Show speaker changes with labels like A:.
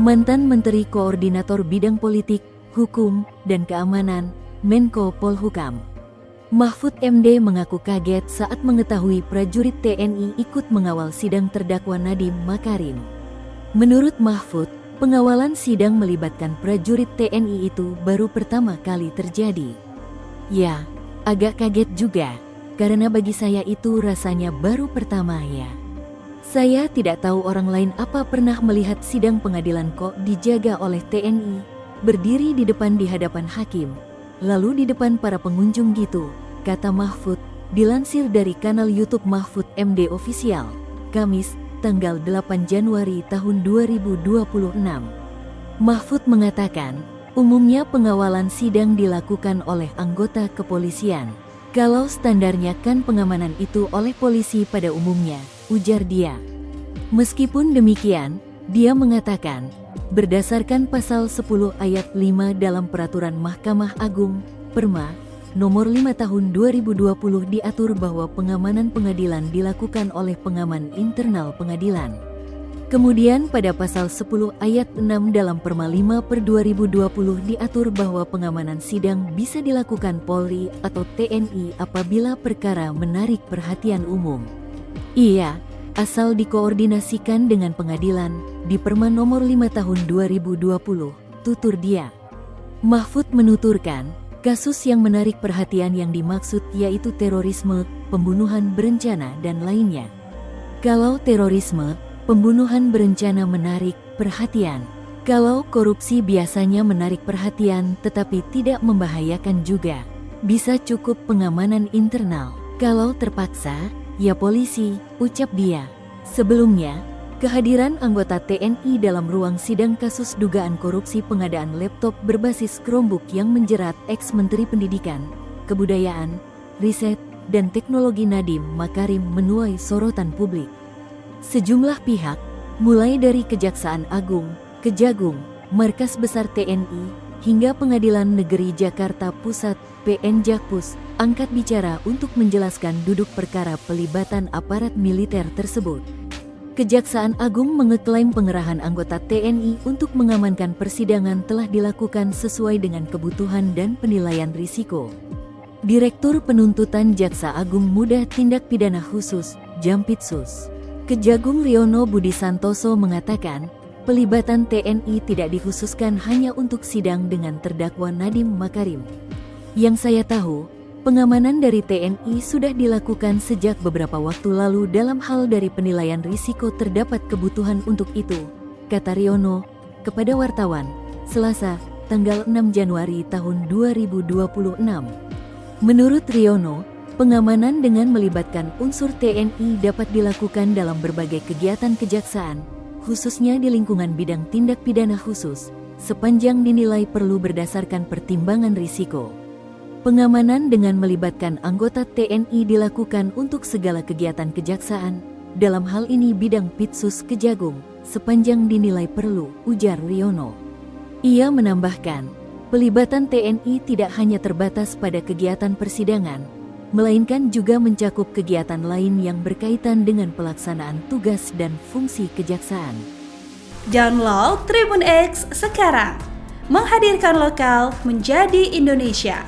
A: mantan Menteri Koordinator Bidang Politik, Hukum, dan Keamanan, Menko Polhukam. Mahfud MD mengaku kaget saat mengetahui prajurit TNI ikut mengawal sidang terdakwa Nadiem Makarim. Menurut Mahfud, pengawalan sidang melibatkan prajurit TNI itu baru pertama kali terjadi. Ya, agak kaget juga, karena bagi saya itu rasanya baru pertama ya. Saya tidak tahu orang lain apa pernah melihat sidang pengadilan kok dijaga oleh TNI, berdiri di depan di hadapan hakim, lalu di depan para pengunjung gitu, kata Mahfud, dilansir dari kanal YouTube Mahfud MD Official, Kamis, tanggal 8 Januari tahun 2026. Mahfud mengatakan, umumnya pengawalan sidang dilakukan oleh anggota kepolisian. Kalau standarnya kan pengamanan itu oleh polisi pada umumnya, ujar dia. Meskipun demikian, dia mengatakan, berdasarkan pasal 10 ayat 5 dalam Peraturan Mahkamah Agung, Perma, nomor 5 tahun 2020 diatur bahwa pengamanan pengadilan dilakukan oleh pengaman internal pengadilan. Kemudian pada pasal 10 ayat 6 dalam Perma 5/2020 diatur bahwa pengamanan sidang bisa dilakukan Polri atau TNI apabila perkara menarik perhatian umum. Iya, asal dikoordinasikan dengan pengadilan di Perma nomor 5 tahun 2020, tutur dia. Mahfud menuturkan, kasus yang menarik perhatian yang dimaksud yaitu terorisme, pembunuhan berencana dan lainnya. Kalau terorisme, pembunuhan berencana menarik perhatian. Kalau korupsi biasanya menarik perhatian tetapi tidak membahayakan juga. Bisa cukup pengamanan internal. Kalau terpaksa, ya polisi, ucap dia. Sebelumnya, kehadiran anggota TNI dalam ruang sidang kasus dugaan korupsi pengadaan laptop berbasis Chromebook yang menjerat ex-Menteri Pendidikan, Kebudayaan, Riset, dan Teknologi Nadiem Makarim menuai sorotan publik. Sejumlah pihak, mulai dari Kejaksaan Agung, Kejagung, Markas Besar TNI, hingga Pengadilan Negeri Jakarta Pusat, PN Jakpus, angkat bicara untuk menjelaskan duduk perkara pelibatan aparat militer tersebut. Kejaksaan Agung mengeklaim pengerahan anggota TNI untuk mengamankan persidangan telah dilakukan sesuai dengan kebutuhan dan penilaian risiko. Direktur Penuntutan Jaksa Agung Muda Tindak Pidana Khusus, Jampitsus, Kejagung Riono Budi Santoso mengatakan, pelibatan TNI tidak dikhususkan hanya untuk sidang dengan terdakwa Nadiem Makarim. Yang saya tahu, pengamanan dari TNI sudah dilakukan sejak beberapa waktu lalu dalam hal dari penilaian risiko terdapat kebutuhan untuk itu, kata Riono, kepada wartawan, Selasa, tanggal 6 Januari tahun 2026. Menurut Riono, pengamanan dengan melibatkan unsur TNI dapat dilakukan dalam berbagai kegiatan kejaksaan, khususnya di lingkungan bidang tindak pidana khusus, sepanjang dinilai perlu berdasarkan pertimbangan risiko. Pengamanan dengan melibatkan anggota TNI dilakukan untuk segala kegiatan kejaksaan, dalam hal ini bidang Pitsus Kejagung, sepanjang dinilai perlu, ujar Riono. Ia menambahkan, pelibatan TNI tidak hanya terbatas pada kegiatan persidangan, melainkan juga mencakup kegiatan lain yang berkaitan dengan pelaksanaan tugas dan fungsi kejaksaan.
B: Download Tribun X sekarang, menghadirkan lokal menjadi Indonesia.